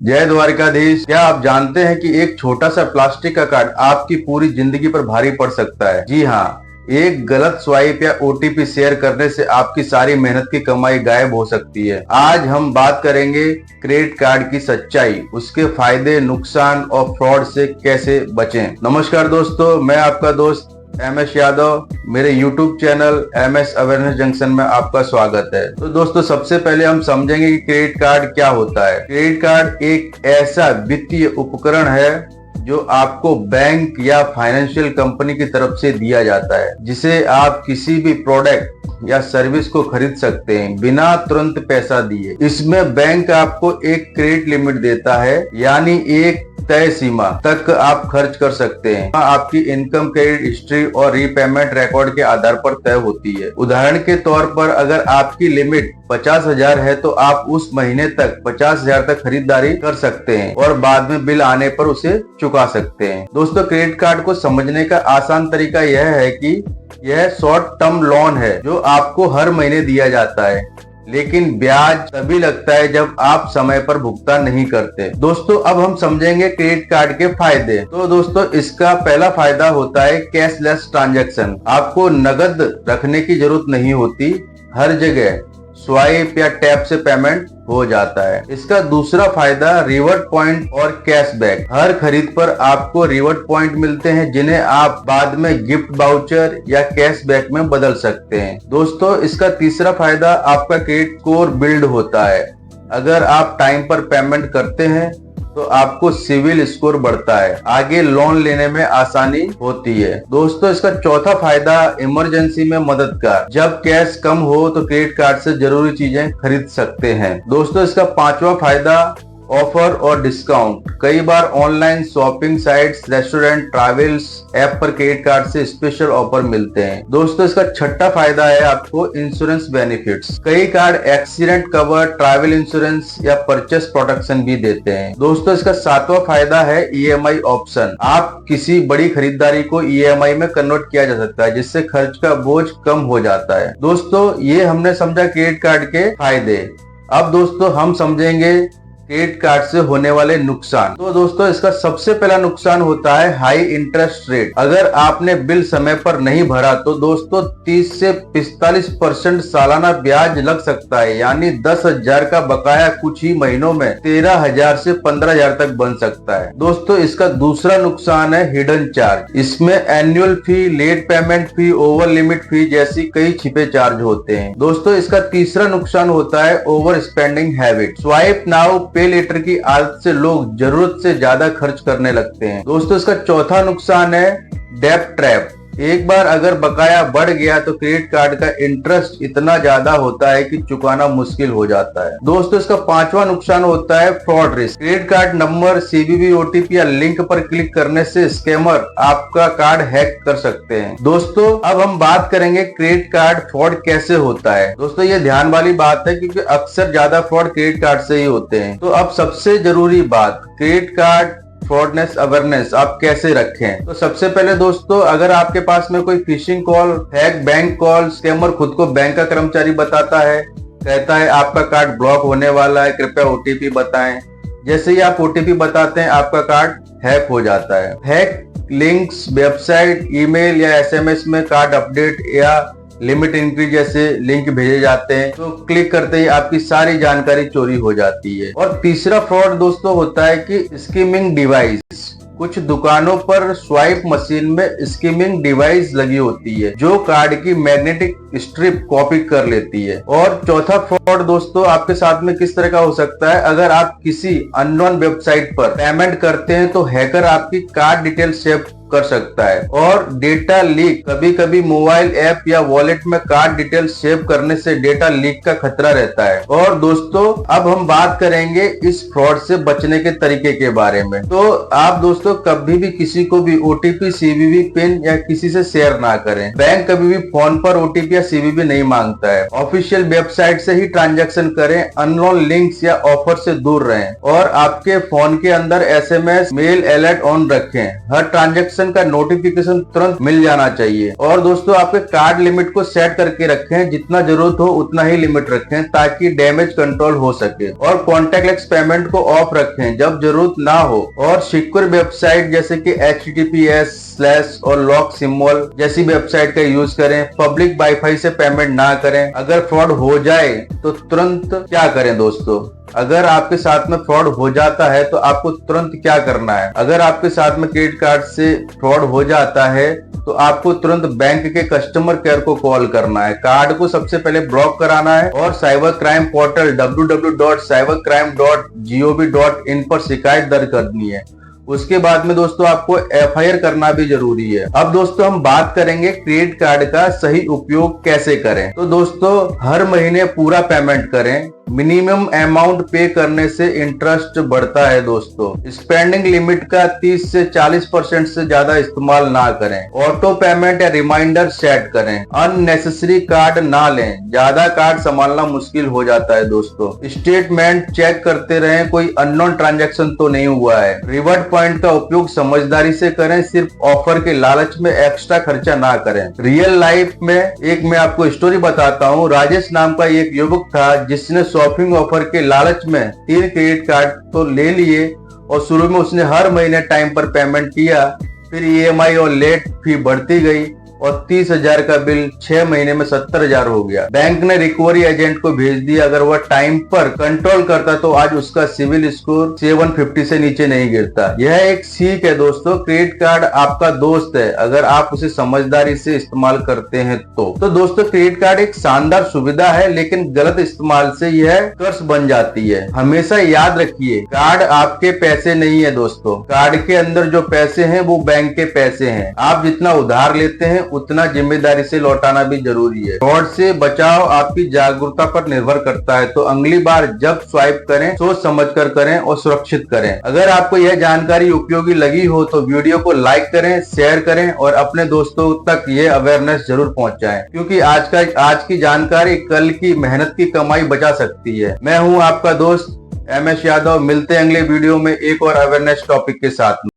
जय द्वारिकाधीश। क्या आप जानते हैं कि एक छोटा सा प्लास्टिक का कार्ड आपकी पूरी जिंदगी पर भारी पड़ सकता है? जी हाँ, एक गलत स्वाइप या ओटीपी शेयर करने से आपकी सारी मेहनत की कमाई गायब हो सकती है। आज हम बात करेंगे क्रेडिट कार्ड की सच्चाई, उसके फायदे, नुकसान और फ्रॉड से कैसे बचें। नमस्कार दोस्तों, मैं आपका दोस्त MS यादव। मेरे YouTube channel MS awareness junction में आपका स्वागत है। तो दोस्तों, सबसे पहले हम समझेंगे कि क्रेडिट कार्ड क्या होता है। क्रेडिट कार्ड एक ऐसा वित्तीय उपकरण है जो आपको बैंक या फाइनेंशियल कंपनी की तरफ से दिया जाता है, जिसे आप किसी भी प्रोडक्ट या सर्विस को खरीद सकते हैं बिना तुरंत पैसा दिए। इसमें बैंक आपको एक क्रेडिट लिमिट देता है, यानी एक तय सीमा तक आप खर्च कर सकते हैं। आपकी इनकम, क्रेडिट हिस्ट्री और रीपेमेंट रिकॉर्ड के आधार पर तय होती है। उदाहरण के तौर पर अगर आपकी लिमिट 50,000 है तो आप उस महीने तक 50,000 तक खरीदारी कर सकते हैं और बाद में बिल आने पर उसे चुका सकते हैं। दोस्तों, क्रेडिट कार्ड को समझने का आसान तरीका यह है कि यह शॉर्ट टर्म लोन है जो आपको हर महीने दिया जाता है, लेकिन ब्याज तभी लगता है जब आप समय पर भुगतान नहीं करते। दोस्तों, अब हम समझेंगे क्रेडिट कार्ड के फायदे। तो दोस्तों, इसका पहला फायदा होता है कैशलेस ट्रांजैक्शन। आपको नगद रखने की जरूरत नहीं होती, हर जगह स्वाइप या टैप से पेमेंट हो जाता है। इसका दूसरा फायदा रिवॉर्ड पॉइंट और कैशबैक। हर खरीद पर आपको रिवॉर्ड पॉइंट मिलते हैं, जिन्हें आप बाद में गिफ्ट वाउचर या कैशबैक में बदल सकते हैं। दोस्तों, इसका तीसरा फायदा आपका क्रेडिट स्कोर बिल्ड होता है। अगर आप टाइम पर पेमेंट करते हैं तो आपको सिविल स्कोर बढ़ता है, आगे लोन लेने में आसानी होती है। दोस्तों, इसका चौथा फायदा इमरजेंसी में मददगार। जब कैश कम हो तो क्रेडिट कार्ड से जरूरी चीजें खरीद सकते हैं। दोस्तों, इसका पांचवा फायदा ऑफर और डिस्काउंट। कई बार online shopping sites, restaurant, travels app पर क्रेडिट कार्ड से स्पेशल ऑफर मिलते हैं। दोस्तों, इसका छठा फायदा है आपको इंश्योरेंस बेनिफिट्स। कई card accident cover, travel insurance या परचेस प्रोटेक्शन भी देते हैं। दोस्तों, इसका सातवां फायदा है EMI ऑप्शन। आप किसी बड़ी खरीदारी को EMI में कन्वर्ट किया जा सकता है, जिससे खर्च का बोझ कम हो जाता है। दोस्तों, ये हमने समझा क्रेडिट कार्ड के फायदे। अब दोस्तों, हम समझेंगे क्रेडिट कार्ड से होने वाले नुकसान। तो दोस्तों, इसका सबसे पहला नुकसान होता है हाई इंटरेस्ट रेट। अगर आपने बिल समय पर नहीं भरा तो दोस्तों 30 से 45% सालाना ब्याज लग सकता है, यानी 10,000 का बकाया कुछ ही महीनों में 13,000 से 15,000 तक बन सकता है। दोस्तों, इसका दूसरा नुकसान है हिडन चार्ज। इसमें annual fee, late payment fee, over limit fee जैसी कई छिपे चार्ज होते हैं। दोस्तों, इसका तीसरा नुकसान होता है over spending habit. Swipe now पे लेटर की आदत से लोग जरूरत से ज्यादा खर्च करने लगते हैं। दोस्तों, इसका चौथा नुकसान है डेब्ट ट्रैप। एक बार अगर बकाया बढ़ गया तो क्रेडिट कार्ड का इंटरेस्ट इतना ज्यादा होता है कि चुकाना मुश्किल हो जाता है। दोस्तों, इसका पांचवा नुकसान होता है fraud risk. Credit card number, CVV, OTP या लिंक पर क्लिक करने से स्कैमर आपका कार्ड हैक कर सकते हैं। दोस्तों, अब हम बात करेंगे क्रेडिट कार्ड फ्रॉड कैसे होता है। दोस्तों, ये ध्यान वाली बात है क्योंकि अक्सर ज्यादा फ्रॉड क्रेडिट कार्ड से ही होते हैं। तो अब सबसे जरूरी बात, क्रेडिट कार्ड फ्रॉडनेस अवेयरनेस आप कैसे रखें। तो सबसे पहले दोस्तों, अगर आपके पास में कोई fishing call, hack bank call, scammer खुद को बैंक का कर्मचारी बताता है, कहता है आपका कार्ड ब्लॉक होने वाला है, कृपया OTP बताएं। जैसे ही आप OTP बताते हैं आपका कार्ड हैक हो जाता है। हैक लिंक्स, वेबसाइट, ईमेल या SMS में कार्ड अपडेट या लिमिट इंक्रीज जैसे लिंक भेजे जाते हैं, तो क्लिक करते ही आपकी सारी जानकारी चोरी हो जाती है। और तीसरा फ्रॉड दोस्तों होता है कि स्किमिंग डिवाइस। कुछ दुकानों पर स्वाइप मशीन में स्किमिंग डिवाइस लगी होती है जो कार्ड की मैग्नेटिक स्ट्रिप कॉपी कर लेती है। और चौथा फ्रॉड दोस्तों आपके साथ में किस तरह का हो सकता है, अगर आप किसी अननोन वेबसाइट पर पेमेंट करते हैं तो हैकर आपकी कार्ड डिटेल सेव कर सकता है। और डेटा लीक, कभी कभी मोबाइल ऐप या वॉलेट में कार्ड डिटेल सेव करने से डेटा लीक का खतरा रहता है। और दोस्तों, अब हम बात करेंगे इस फ्रॉड से बचने के तरीके के बारे में। तो आप दोस्तों कभी भी किसी को भी OTP, CVV, पिन या किसी से शेयर ना करें। बैंक कभी भी फोन पर OTP या CVV नहीं मांगता है। ऑफिशियल वेबसाइट से ही ट्रांजैक्शन करें। अननोन लिंक्स या ऑफर से दूर रहें और आपके फोन के अंदर SMS, मेल अलर्ट ऑन रखें। हर ट्रांजैक्शन ट्रांजैक्शन का नोटिफिकेशन तुरंत मिल जाना चाहिए। और दोस्तों आपके कार्ड लिमिट को सेट करके रखें, जितना जरूरत हो उतना ही लिमिट रखें ताकि डैमेज कंट्रोल हो सके। और कॉन्टैक्टलेस पेमेंट को ऑफ रखें जब जरूरत ना हो। और सिक्योर वेबसाइट जैसे कि HTTPS/ और लॉक सिंबल जैसी वेबसाइट का यूज करें। पब्लिक वाईफाई से पेमेंट ना करें। अगर फ्रॉड हो जाए तो तुरंत क्या करें दोस्तों, अगर आपके साथ में फ्रॉड हो जाता है तो आपको तुरंत क्या करना है। अगर आपके साथ में क्रेडिट कार्ड से फ्रॉड हो जाता है तो आपको तुरंत बैंक के कस्टमर केयर को कॉल करना है। कार्ड को सबसे पहले ब्लॉक कराना है और साइबर क्राइम पोर्टल www.cybercrime.gov.in पर शिकायत दर्ज करनी है। उसके बाद में दोस्तों आपको FIR करना भी जरूरी है। अब दोस्तों हम बात करेंगे क्रेडिट कार्ड का सही उपयोग कैसे करें। तो दोस्तों हर महीने पूरा पेमेंट करें। मिनिमम अमाउंट पे करने से इंटरेस्ट बढ़ता है दोस्तों। स्पेंडिंग लिमिट का 30 से 40% से ज्यादा इस्तेमाल ना करें। ऑटो पेमेंट या रिमाइंडर सेट करें। अननेसेसरी कार्ड ना लें, ज्यादा कार्ड संभालना मुश्किल हो जाता है दोस्तों। स्टेटमेंट चेक करते रहें, कोई अननोन ट्रांजैक्शन तो नहीं हुआ है। रिवॉर्ड पॉइंट का उपयोग समझदारी से करें, सिर्फ ऑफर के लालच में एक्स्ट्रा खर्चा ना करें। रियल लाइफ में एक मैं आपको स्टोरी बताता हूँ। राजेश नाम का एक युवक था जिसने शॉपिंग ऑफर के लालच में 3 क्रेडिट कार्ड तो ले लिए और शुरू में उसने हर महीने टाइम पर पेमेंट किया। फिर EMI और लेट फी बढ़ती गई और 30,000 का बिल 6 महीने में 70,000 हो गया। बैंक ने रिकवरी एजेंट को भेज दिया। अगर वह टाइम पर कंट्रोल करता तो आज उसका सिविल स्कोर 750 से नीचे नहीं गिरता। यह एक सीख है दोस्तों, क्रेडिट कार्ड आपका दोस्त है अगर आप उसे समझदारी से इस्तेमाल करते हैं तो दोस्तों क्रेडिट कार्ड एक शानदार सुविधा है, लेकिन गलत इस्तेमाल से यह कर्ज बन जाती है। हमेशा याद रखिए कार्ड आपके पैसे नहीं है दोस्तों। कार्ड के अंदर जो पैसे हैं वो बैंक के पैसे हैं। आप जितना उधार लेते हैं उतना जिम्मेदारी से लौटाना भी जरूरी है। फ्रॉड से बचाव आपकी जागरूकता पर निर्भर करता है। तो अगली बार जब स्वाइप करें सोच समझकर करें और सुरक्षित करें। अगर आपको यह जानकारी उपयोगी लगी हो तो वीडियो को लाइक करें, शेयर करें और अपने दोस्तों तक ये अवेयरनेस जरूर पहुंचाएं, क्योंकि आज की जानकारी कल की मेहनत की कमाई बचा सकती है। मैं हूं आपका दोस्त MS यादव। मिलते हैं अगले वीडियो में एक और अवेयरनेस टॉपिक के साथ।